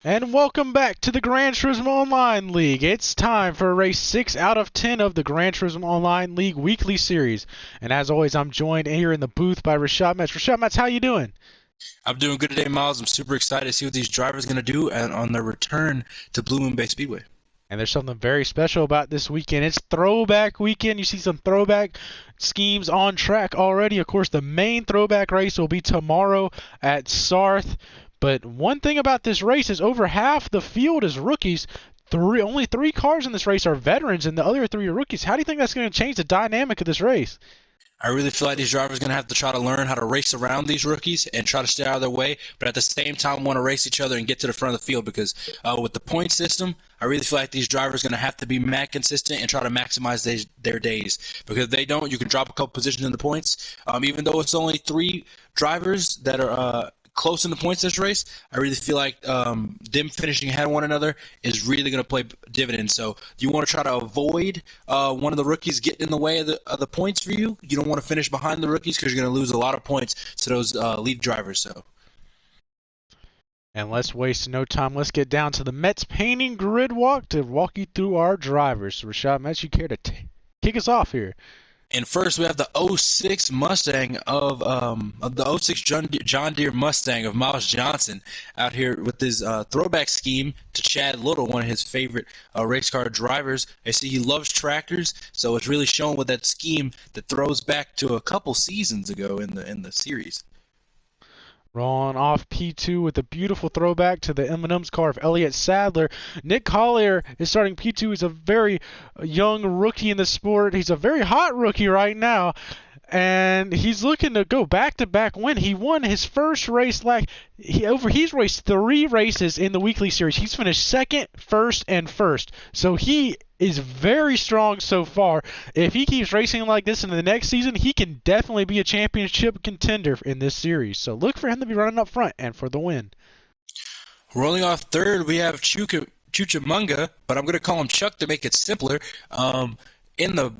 And welcome back to the Gran Turismo Online League. It's time for race 6 out of 10 of the Gran Turismo Online League weekly series. And as always, I'm joined here in the booth by Rashad Metz. Rashad Metz, how you doing? I'm doing good today, Miles. I'm super excited to see what these drivers are going to do on their return to Blue Moon Bay Speedway. And there's something very special about this weekend. It's throwback weekend. You see some throwback schemes on track already. Of course, the main throwback race will be tomorrow at Sarth. But one thing about this race is over half the field is rookies. Only three cars in this race are veterans, and the other three are rookies. How do you think that's going to change the dynamic of this race? I really feel like these drivers are going to have to try to learn how to race around these rookies and try to stay out of their way, but at the same time want to race each other and get to the front of the field because with the point system, I really feel like these drivers are going to have to be mad consistent and try to maximize their days. Because if they don't, you can drop a couple positions in the points. Even though it's only three drivers that are close in the points this race, I really feel like them finishing ahead of one another is really going to play dividends. So you want to try to avoid one of the rookies getting in the way of the points for you. You don't want to finish behind the rookies because you're going to lose a lot of points to those lead drivers. So. And let's waste no time. Let's get down to the Metz painting grid walk to walk you through our drivers. So Rashad Metz, you care to kick us off here? And first, we have the '06 Mustang of the '06 John Deere Mustang of Miles Johnson out here with his throwback scheme to Chad Little, one of his favorite race car drivers. I see he loves tractors, so it's really shown with that scheme that throws back to a couple seasons ago in the series. Rolling off P2 with a beautiful throwback to the M&M's car of Elliott Sadler. Nick Collier is starting P2. He's a very young rookie in the sport. He's a very hot rookie right now. And he's looking to go back-to-back win. He won his first race. He's raced 3 races in the weekly series. He's finished second, first, and first. So he is very strong so far. If he keeps racing like this in the next season, he can definitely be a championship contender in this series. So look for him to be running up front and for the win. Rolling off third, we have Chuchamunga, but I'm going to call him Chuck to make it simpler. In the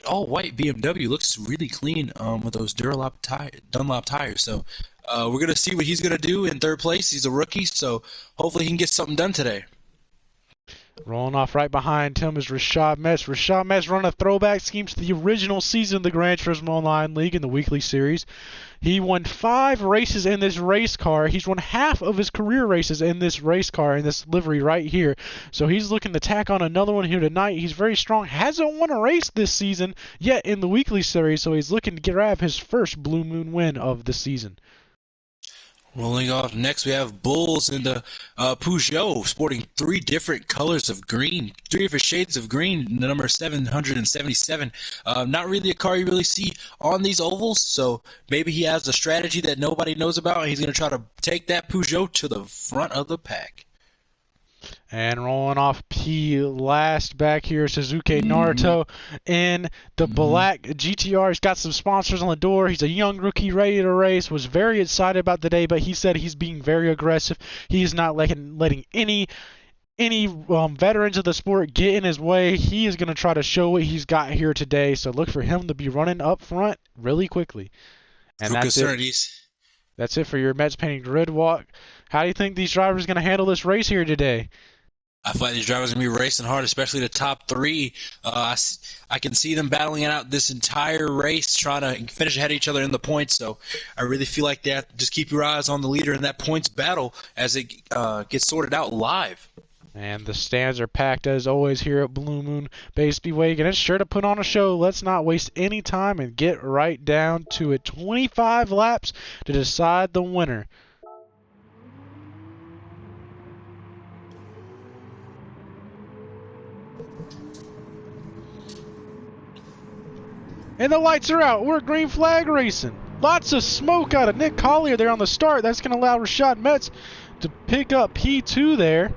all-white BMW, looks really clean with those Dunlop tires. So we're going to see what he's going to do in third place. He's a rookie, so hopefully he can get something done today. Rolling off right behind him is Rashad Metz. Rashad Metz run a throwback scheme to the original season of the Gran Turismo Online League in the weekly series. He won 5 races in this race car. He's won half of his career races in this race car, in this livery right here. So he's looking to tack on another one here tonight. He's very strong. Hasn't won a race this season yet in the weekly series, so he's looking to grab his first Blue Moon win of the season. Rolling off next, we have Bulls in the Peugeot, sporting 3 different colors of green, 3 different shades of green. The number 777. Not really a car you really see on these ovals, so maybe he has a strategy that nobody knows about, and he's going to try to take that Peugeot to the front of the pack. And rolling off P last back here, Suzuki Naruto in the black GTR. He's got some sponsors on the door. He's a young rookie ready to race. Was very excited about the day, but he said he's being very aggressive. He's not letting any veterans of the sport get in his way. He is going to try to show what he's got here today. So look for him to be running up front really quickly. And that's it. That's it for your Metz painting grid walk. How do you think these drivers are going to handle this race here today? I feel like these drivers are going to be racing hard, especially the top 3. I can see them battling it out this entire race, trying to finish ahead of each other in the points. So I really feel like they have to just keep your eyes on the leader in that points battle as it gets sorted out live. And the stands are packed as always here at Blue Moon Bay Speedway. And it's sure to put on a show. Let's not waste any time and get right down to it. 25 laps to decide the winner. And the lights are out. We're green flag racing. Lots of smoke out of Nick Collier there on the start. That's going to allow Rashad Metz to pick up P2 there.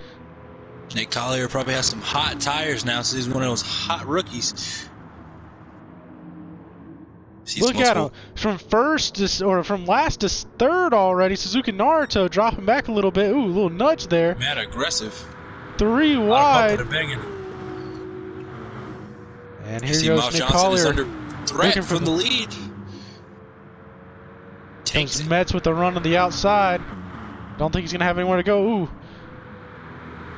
Nick Collier probably has some hot tires now, so he's one of those hot rookies. Look at him. From last to third already. Suzuki Naruto dropping back a little bit. Ooh, a little nudge there. Mad aggressive. 3 wide. And here goes Nick Collier. Threat from the lead. Takes Metz with a run on the outside. Don't think he's going to have anywhere to go. Ooh.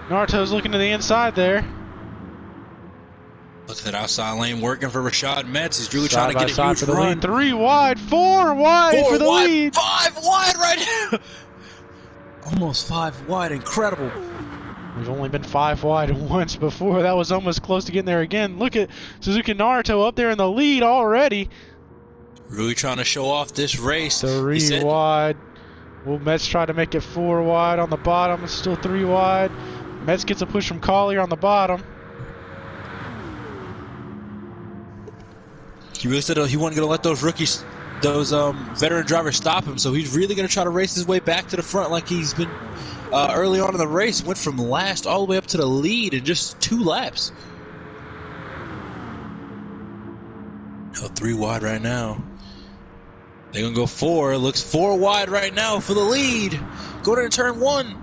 Naruto's looking to the inside there. Look at that outside lane working for Rashad Metz. He's really Side trying to by get a side huge for the run. lead. 3 wide, 4 wide 4 for the wide, lead. 5 wide right now. Almost 5 wide. Incredible. We've only been 5 wide once before. That was almost close to getting there again. Look at Suzuki Naruto up there in the lead already. Really trying to show off this race. 3 wide. Will Metz try to make it 4 wide on the bottom? It's still 3 wide. Metz gets a push from Collier on the bottom. He really said he wasn't going to let those rookies, those veteran drivers stop him, so he's really going to try to race his way back to the front like he's been early on in the race. Went from last all the way up to the lead in just 2 laps. Oh, 3 wide right now. They're going to go 4. Looks 4 wide right now for the lead. Going into turn 1.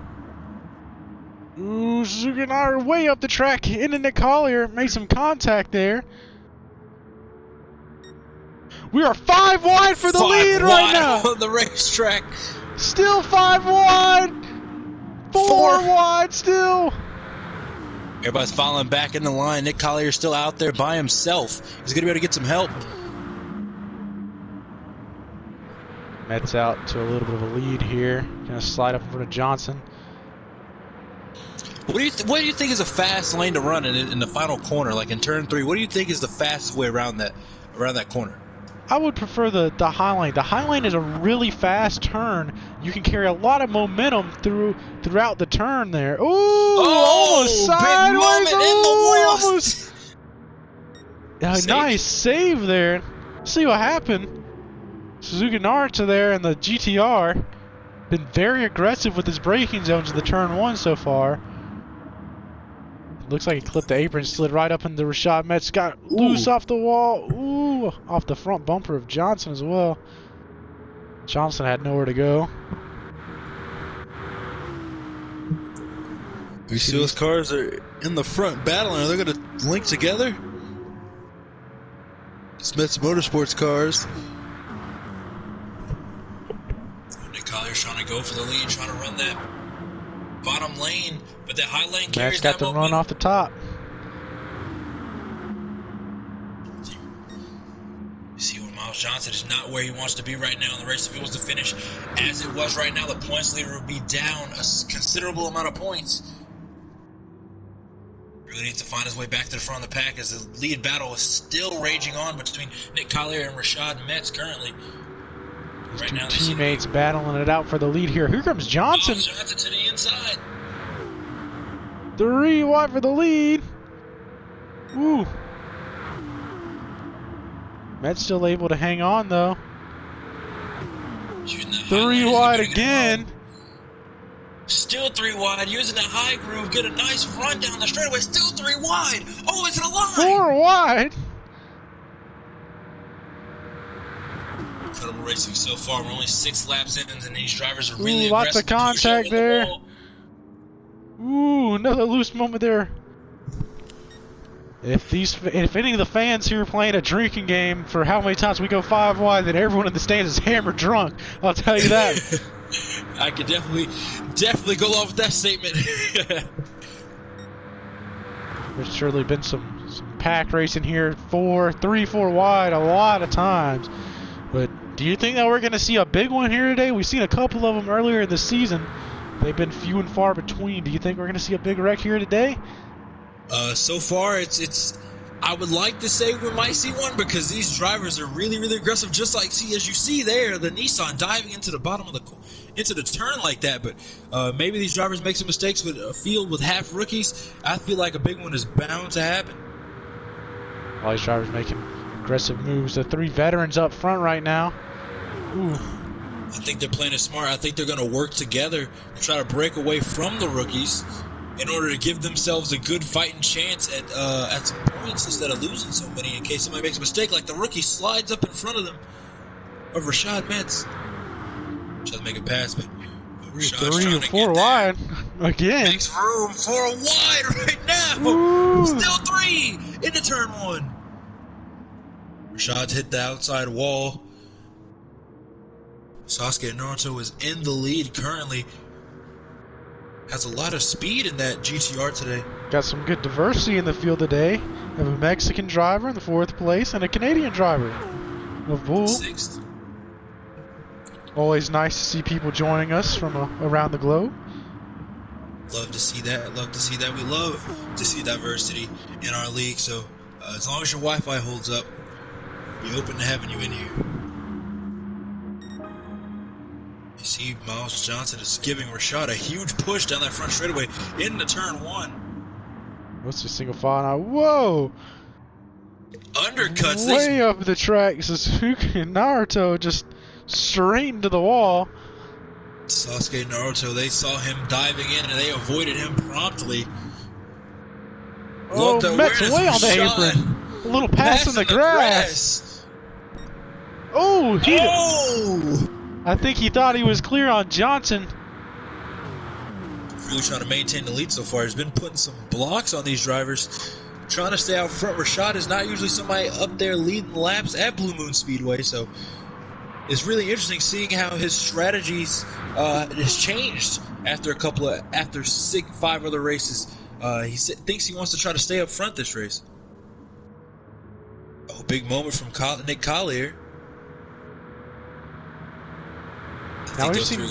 Ooh, Suzuki and I are way up the track. Into Nick Collier. Made some contact there. We are 5 wide for the lead right now. On the racetrack. Still 5 wide. 4 wide still. Everybody's falling back in the line. Nick Collier's still out there by himself. He's going to be able to get some help. Metz out to a little bit of a lead here. Gonna slide up in front of Johnson. What do you think is a fast lane to run in the final corner, like in turn 3? What do you think is the fastest way around that corner? I would prefer the high lane. The high lane is a really fast turn. You can carry a lot of momentum throughout the turn there. Ooh, almost sideways. Big moment in the wheels. Almost. Nice save there. See what happened. Suzuki Naruto there in the GTR. Been very aggressive with his braking zones in the turn 1 so far. Looks like he clipped the apron, slid right up into Rashad Metz, got loose off the wall. Ooh, off the front bumper of Johnson as well. Johnson had nowhere to go. You see those cars are in the front battling. Are they going to link together? Smith's Motorsports cars. Nick Collier's trying to go for the lead, trying to run that bottom lane, but that high lane carries Metz got the run off the top. You see where Miles Johnson is not where he wants to be right now in the race. If he was to finish as it was right now, the points leader would be down a considerable amount of points. Really needs to find his way back to the front of the pack as the lead battle is still raging on between Nick Collier and Rashad Metz currently. These two teammates battling it out for the lead here. Here comes Johnson. Johnson to the inside. 3 wide for the lead. Ooh. Metz still able to hang on though. 3 wide again. Still 3 wide, using the high groove, get a nice run down the straightaway. Still 3 wide. Oh, it's in a line. 4 wide. Incredible racing so far. We're only 6 laps in, and these drivers are really aggressive. Lots of contact there. Ooh, another loose moment there. If any of the fans here are playing a drinking game for how many times we go 5 wide, then everyone in the stands is hammered drunk. I'll tell you that. I could definitely go along with that statement. There's surely been some pack racing here. 3, 4 wide a lot of times. But do you think that we're going to see a big one here today? We've seen a couple of them earlier in the season. They've been few and far between. Do you think we're going to see a big wreck here today? So far, it's. I would like to say we might see one because these drivers are really, really aggressive. Just like as you see there, the Nissan diving into the bottom of into the turn like that. But maybe these drivers make some mistakes with a field with half rookies. I feel like a big one is bound to happen. All these drivers making aggressive moves. The 3 veterans up front right now. Ooh. I think they're playing it smart. I think they're going to work together to try to break away from the rookies in order to give themselves a good fighting chance at some points instead of losing so many in case somebody makes a mistake, like the rookie slides up in front of them of Rashad Metz. Tries to make a pass, but Rashad's 3 or 4 wide again. Makes room. 4 wide right now. Ooh. Still 3 into turn 1. Rashad's hit the outside wall. Sasuke Naruto is in the lead currently. has a lot of speed in that GTR today. Got some good diversity in the field today. We have a Mexican driver in the 4th place and a Canadian driver of Bull. 6th. Always nice to see people joining us from around the globe. Love to see that. Love to see that. We love to see diversity in our league. So as long as your Wi-Fi holds up, we're open to having you in here. You see Miles Johnson is giving Rashad a huge push down that front straightaway into turn 1. What's the single file now? Whoa! Undercuts. Way up the track. Suzuki and Naruto just straight into the wall. Sasuke and Naruto, they saw him diving in and they avoided him promptly. Oh, Met's way on the apron. A little pass in the grass. Oh, I think he thought he was clear on Johnson. Really trying to maintain the lead so far. He's been putting some blocks on these drivers. Trying to stay out front. Rashad is not usually somebody up there leading laps at Blue Moon Speedway, so it's really interesting seeing how his strategies has changed after 5 other races. He thinks he wants to try to stay up front this race. Oh, big moment from Nick Collier. Now we've seen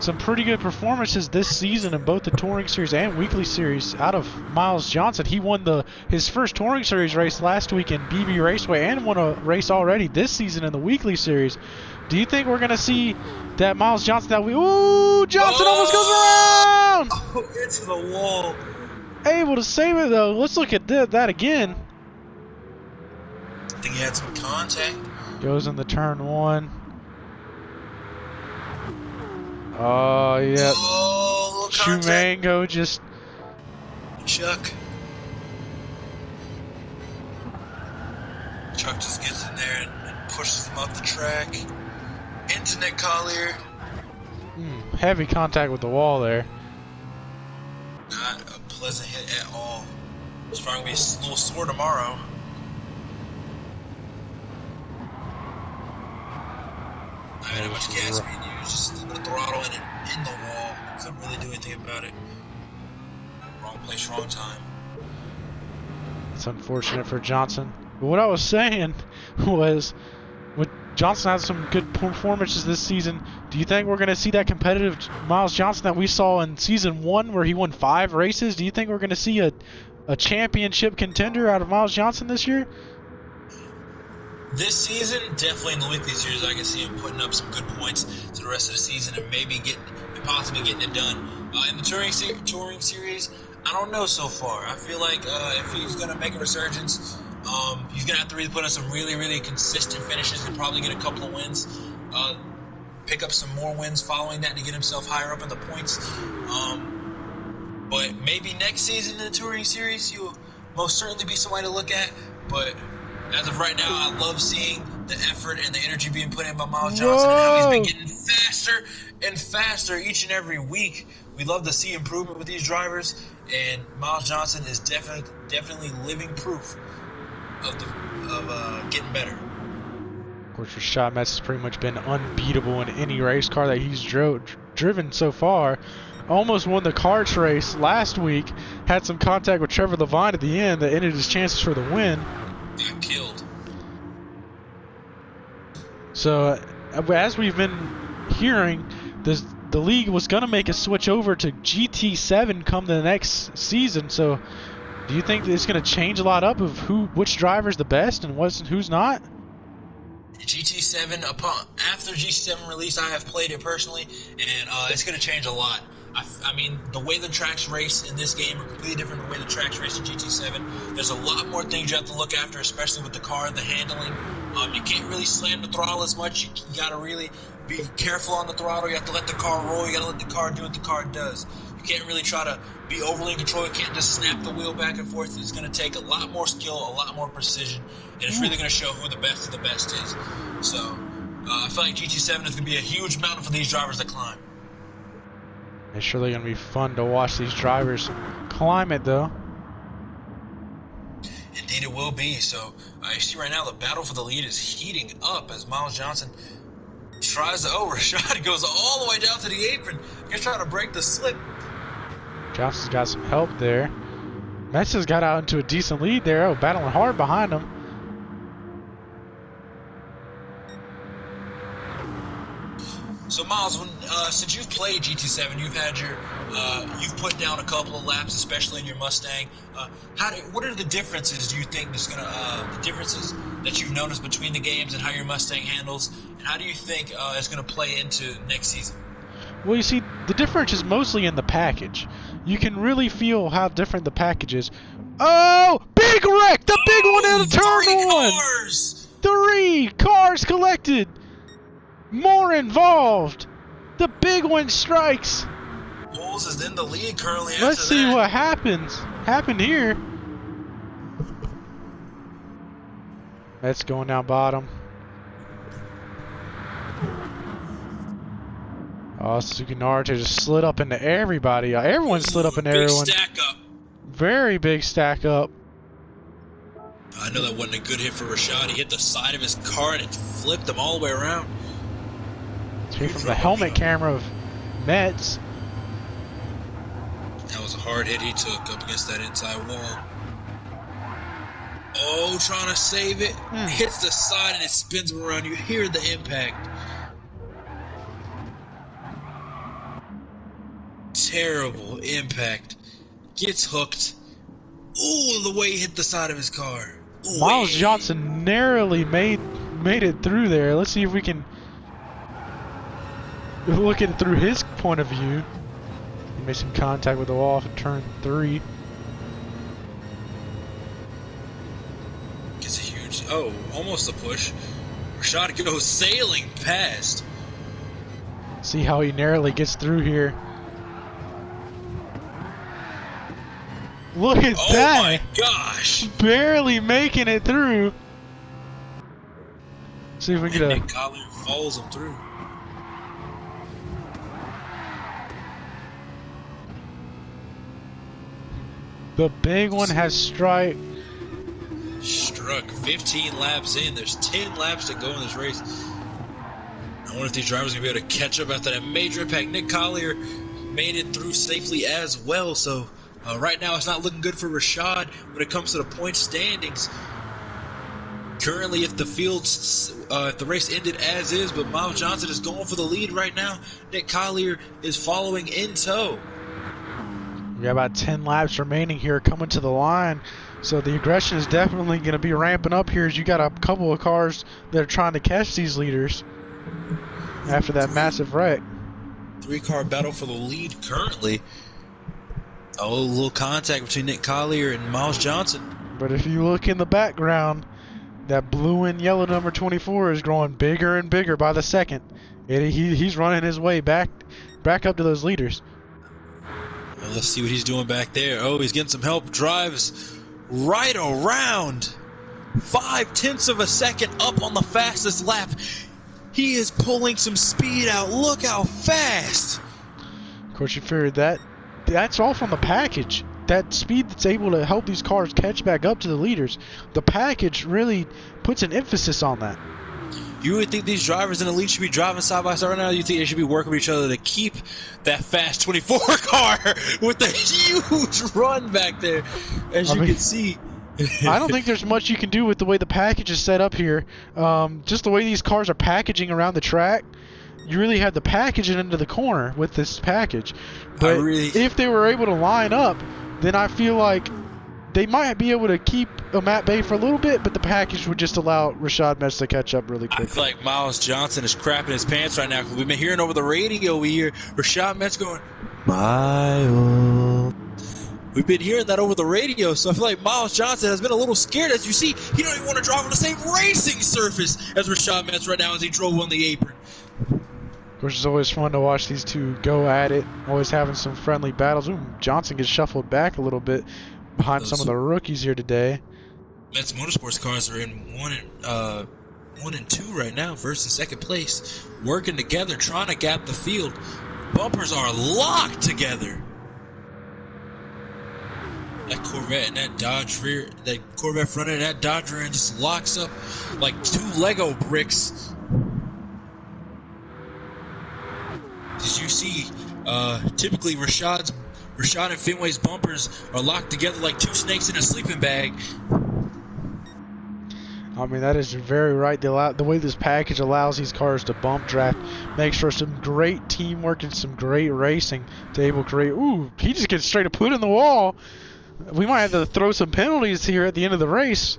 some pretty good performances this season in both the Touring Series and Weekly Series out of Miles Johnson. He won his first Touring Series race last week in BB Raceway and won a race already this season in the Weekly Series. Do you think we're going to see that Miles Johnson Ooh, Johnson almost goes around! Oh, into the wall. Able to save it, though. Let's look at that again. I think he had some contact. Goes in the turn 1. Oh, yeah. Oh, Chumango just... Chuck just gets in there and pushes him up the track. Into Nick Collier. Heavy contact with the wall there. Not a pleasant hit at all. It's probably going to be a little sore tomorrow. I had how much gas being used, just the throttle and in the wall. Couldn't really do anything about it. Wrong place, wrong time. It's unfortunate for Johnson. But what I was saying was, Johnson has some good performances this season. Do you think we're going to see that competitive Miles Johnson that we saw in Season 1 where he won 5 races? Do you think we're going to see a championship contender out of Miles Johnson this year? This season, definitely in the Weekly Series, I can see him putting up some good points to the rest of the season and maybe possibly getting it done. In the Touring Series, I don't know so far. I feel like if he's going to make a resurgence, he's going to have to really put on some really, really consistent finishes and probably get a couple of wins. Pick up some more wins following that to get himself higher up in the points. But maybe next season in the Touring Series, he'll most certainly be somebody to look at. But as of right now, I love seeing the effort and the energy being put in by Miles Johnson and how he's been getting faster and faster each and every week. We love to see improvement with these drivers, and Miles Johnson is definitely living proof of getting better. Of course, Rashad Metz has pretty much been unbeatable in any race car that he's driven so far. Almost won the karts race last week. Had some contact with Trevor Levine at the end that ended his chances for the win. Got killed. So, as we've been hearing, the league was going to make a switch over to GT7 come the next season. So, do you think it's going to change a lot up of which driver's the best and who's not? GT7, after GT7 release, I have played it personally, and it's going to change a lot. I mean, the way the tracks race in this game are completely different than the way the tracks race in GT7. There's a lot more things you have to look after, especially with the car, the handling. You can't really slam the throttle as much. You got to really be careful on the throttle. You have to let the car roll. You got to let the car do what the car does. You can't really try to be overly in control. You can't just snap the wheel back and forth. It's going to take a lot more skill, a lot more precision, and it's really going to show who the best of the best is. So I feel like GT7 is going to be a huge mountain for these drivers to climb. It's surely going to be fun to watch these drivers climb it, though. Indeed it will be. So you see right now the battle for the lead is heating up as Miles Johnson tries to Rashad goes all the way down to the apron. He's trying to break the slip. Johnson's got some help there. Metz has got out into a decent lead there. Oh, battling hard behind him. So Miles, since you've played GT7, you've put down a couple of laps, especially in your Mustang. What are the differences do you think the differences that you've noticed between the games and how your Mustang handles, and how do you think it's going to play into next season? Well, you see, the difference is mostly in the package. You can really feel how different the package is. Oh, big wreck! The big one out of turn one! Cars! 3 cars collected! More involved! The big one strikes! Bulls is in the lead currently. Let's see what happened here. That's going down bottom. Oh, Suzuki Naruto just slid up into everybody. Everyone slid up into everyone. Big stack up. Very big stack up. I know that wasn't a good hit for Rashad. He hit the side of his car and it flipped him all the way around. Straight from the helmet camera of Metz. That was a hard hit he took up against that inside wall. Oh, trying to save it. Hits the side and it spins him around. You hear the impact. Terrible impact. Gets hooked. Ooh, the way he hit the side of his car. Ooh, Miles Johnson narrowly made it through there. Let's see if we can look at it through his point of view. He made some contact with the wall for turn 3. Gets a huge, almost a push. Rashad goes sailing past. See how he narrowly gets through here. Look at that! Oh my gosh! Barely making it through. See if we can get Nick Collier follows him through. The big one has struck 15 laps in. There's 10 laps to go in this race. I wonder if these drivers are going to be able to catch up after that major impact. Nick Collier made it through safely as well, so right now it's not looking good for Rashad when it comes to the point standings. Currently, if the race ended as is, but Miles Johnson is going for the lead right now, Nick Collier is following in tow. We got about 10 laps remaining here coming to the line. So the aggression is definitely going to be ramping up here as you got a couple of cars that are trying to catch these leaders after that massive wreck. 3-car battle for the lead currently. Oh, a little contact between Nick Collier and Miles Johnson. But if you look in the background, that blue and yellow number 24 is growing bigger and bigger by the second. He's running his way back up to those leaders. Well, let's see what he's doing back there. Oh, he's getting some help. Drives right around. 0.5 of a second up on the fastest lap. He is pulling some speed out. Look how fast. Of course, you figured that's all from the package. That speed that's able to help these cars catch back up to the leaders. The package really puts an emphasis on that. You would think these drivers in the lead should be driving side by side right now. You think they should be working with each other to keep that fast 24 car with the huge run back there, as you can see. I don't think there's much you can do with the way the package is set up here. Just the way these cars are packaging around the track, you really have to package it into the corner with this package. But if they were able to line up, then I feel like they might be able to keep them at bay for a little bit, but the package would just allow Rashad Metz to catch up really quickly. I feel like Miles Johnson is crapping his pants right now because we've been hearing over the radio. We hear Rashad Metz going, Miles. We've been hearing that over the radio, so I feel like Miles Johnson has been a little scared. As you see, he don't even want to drive on the same racing surface as Rashad Metz right now as he drove on the apron. Of course, it's always fun to watch these two go at it, always having some friendly battles. Ooh, Johnson gets shuffled back a little bit behind some of the rookies here today. Metz Motorsports cars are in 1 and 2 right now, first and second place, working together, trying to gap the field. Bumpers are locked together. That Corvette and that Dodge rear, that Corvette front end, that Dodge rear end just locks up like 2 Lego bricks. Did you see? Typically Rashad Rashad and Fenway's bumpers are locked together like two snakes in a sleeping bag. I mean, that is very right. The way this package allows these cars to bump draft makes for some great teamwork and some great racing to able to create. Ooh, he just gets straight up put in the wall. We might have to throw some penalties here at the end of the race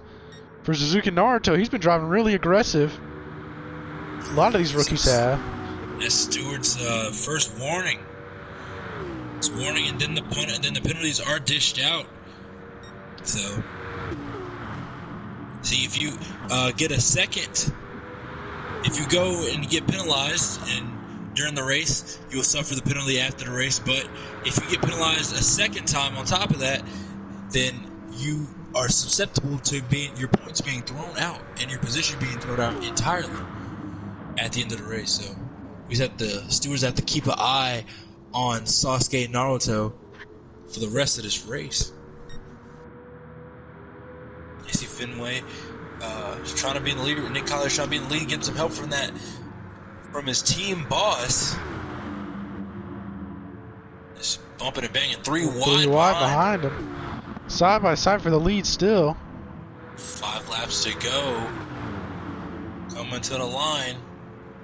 for Suzuki Naruto. He's been driving really aggressive. A lot of these rookies have. That's Stewart's first warning. It's warning, and then the penalties are dished out. So, see, if you get a second, if you go and get penalized and during the race, you will suffer the penalty after the race. But if you get penalized a second time on top of that, then you are susceptible to your points being thrown out and your position being thrown out entirely at the end of the race. So stewards have to keep an eye on Sasuke and Naruto for the rest of this race. You see Fenway trying to be in the lead. Nick Collier's trying to be in the lead, getting some help from his team boss. Just bumping and banging. Three wide behind him. Side by side for the lead still. 5 laps to go. Coming to the line.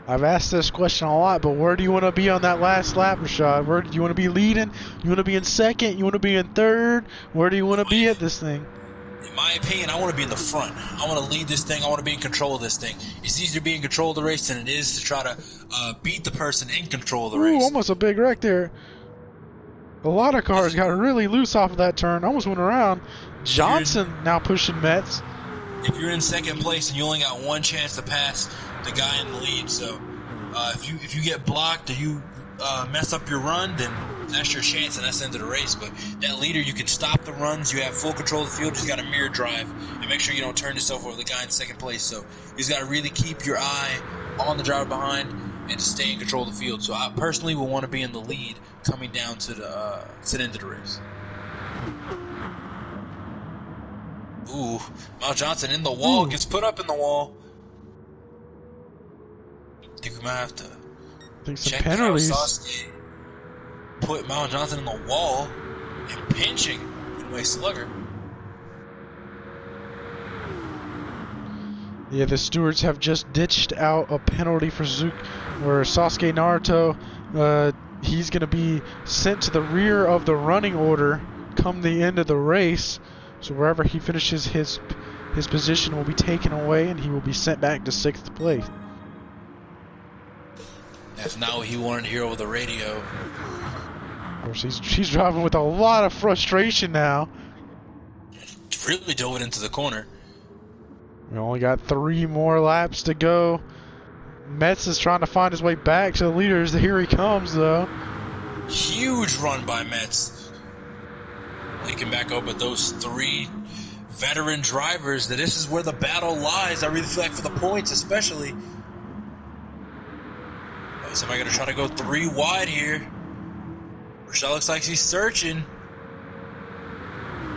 I've asked this question a lot, but where do you want to be on that last lap, Rashad? Where do you want to be leading? You want to be in second? You want to be in third? Where do you want to be at this thing? In my opinion, I want to be in the front. I want to lead this thing. I want to be in control of this thing. It's easier to be in control of the race than it is to try to beat the person in control of the race. Almost a big wreck there. A lot of cars got really loose off of that turn. Almost went around. Johnson now pushing Metz. If you're in second place and you only got one chance to pass the guy in the lead, so if you get blocked or you mess up your run, then that's your chance and that's the end of the race. But that leader, you can stop the runs. You have full control of the field. You just got to mirror drive and make sure you don't turn yourself over the guy in second place. So you just got to really keep your eye on the driver behind and stay in control of the field. So I personally will want to be in the lead coming down to the end of the race. Ooh, Miles Johnson in the wall, gets put up in the wall. I think we might have to some penalties. Sasuke put Miles Johnson in the wall and pinching Fenway Slugger. Yeah, the stewards have just ditched out a penalty for Suzuki, where Sasuke Naruto, he's going to be sent to the rear of the running order come the end of the race. So wherever he finishes, his position will be taken away, and he will be sent back to 6th place. If not what he wanted to hear over the radio. Of course, he's driving with a lot of frustration now. Really dove it into the corner. We only got 3 more laps to go. Metz is trying to find his way back to the leaders. Here he comes, though. Huge run by Metz. Linking back up with those 3 veteran drivers. That this is where the battle lies. I really feel like for the points, especially. Somebody gonna try to go 3 wide here. Rashad looks like he's searching.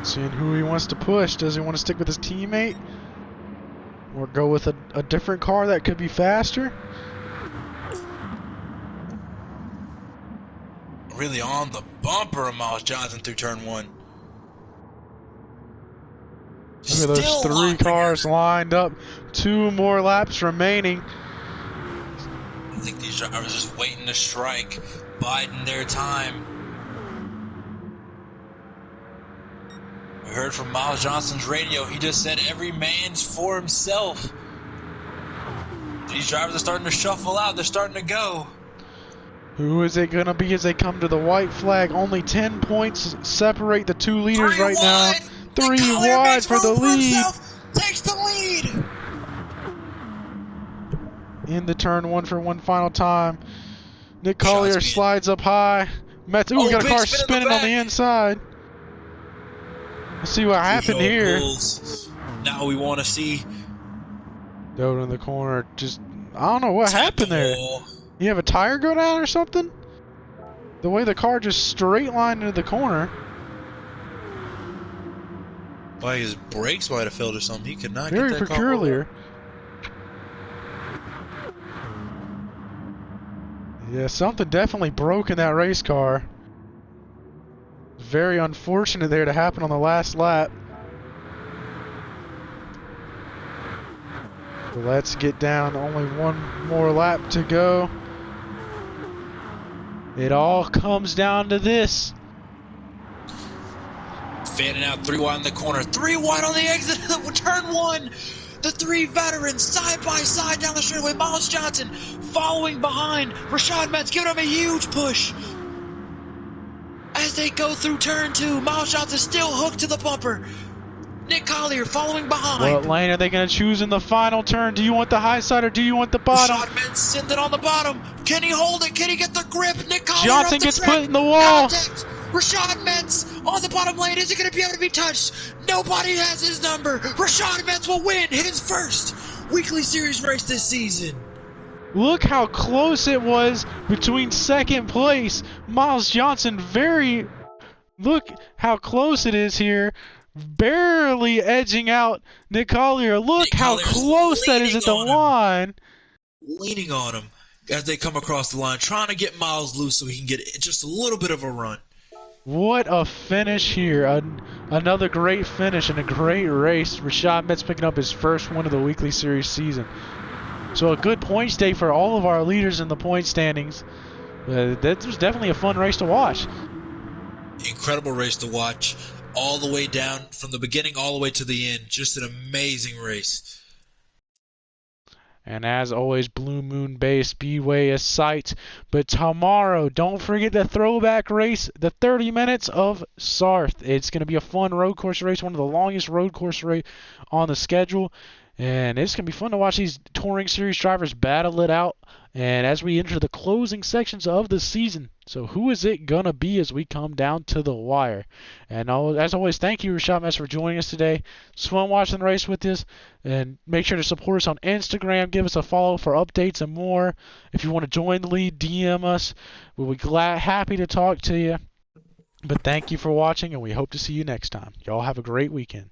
Seeing who he wants to push. Does he want to stick with his teammate? Or go with a different car that could be faster? Really on the bumper of Miles Johnson through turn 1. Look at those 3 cars lined up. 2 more laps remaining. I think these drivers are just waiting to strike, biding their time. We heard from Miles Johnson's radio. He just said every man's for himself. These drivers are starting to shuffle out. They're starting to go. Who is it going to be as they come to the white flag? Only 10 points separate the 2 leaders right now. 3 wide for the lead. Takes the lead. In the turn 1 for one final time. Nick Collier slides up high. Metz, we got a car spinning on the inside. Let's see what happened here. Now we want to see. Dove in the corner. Just, I don't know what happened there. You have a tire go down or something? The way the car just straight lined into the corner. Why his brakes might have failed or something. He could not very get that peculiar. car. Yeah, something definitely broke in that race car. very unfortunate there to happen on the last lap. So let's get down. Only one more lap to go. It all comes down to this. Fanning out 3 wide in the corner, 3 wide on the exit of turn 1. The 3 veterans side by side down the straightaway. Miles Johnson following behind. Rashad Metz giving him a huge push. As they go through turn 2, Miles Johnson still hooked to the bumper. Nick Collier following behind. What lane are they going to choose in the final turn? Do you want the high side or do you want the bottom? Rashad Metz sent it on the bottom. Can he hold it? Can he get the grip? Nick Collier Johnson off the gets track. put in the wall. Contact. Rashad Metz on the bottom lane. Is it going to be able to be touched? Nobody has his number. Rashad Metz will win his first weekly series race this season. Look how close it was between second place. Miles Johnson look how close it is here. Barely edging out Nick Collier. Look Nick how Collier's close that is at the leaning on him. line. Leaning on him as they come across the line, trying to get Miles loose so he can get just a little bit of a run. What a finish here. Another great finish and a great race. Rashad Metz picking up his first win of the weekly series season. So a good points day for all of our leaders in the point standings. That was definitely a fun race to watch. Incredible race to watch. All the way down, from the beginning all the way to the end. Just an amazing race. And as always, Blue Moon Bay Speedway is sight. But tomorrow, don't forget the throwback race, the 30 minutes of Sarth. It's going to be a fun road course race, one of the longest road course race on the schedule. And it's going to be fun to watch these Touring Series drivers battle it out. And as we enter the closing sections of the season, so who is it going to be as we come down to the wire? And as always, thank you, Rashad Metz, for joining us today. It's fun watching the race with us. And make sure to support us on Instagram. Give us a follow for updates and more. If you want to join the lead, DM us. We'll be happy to talk to you. But thank you for watching, and we hope to see you next time. Y'all have a great weekend.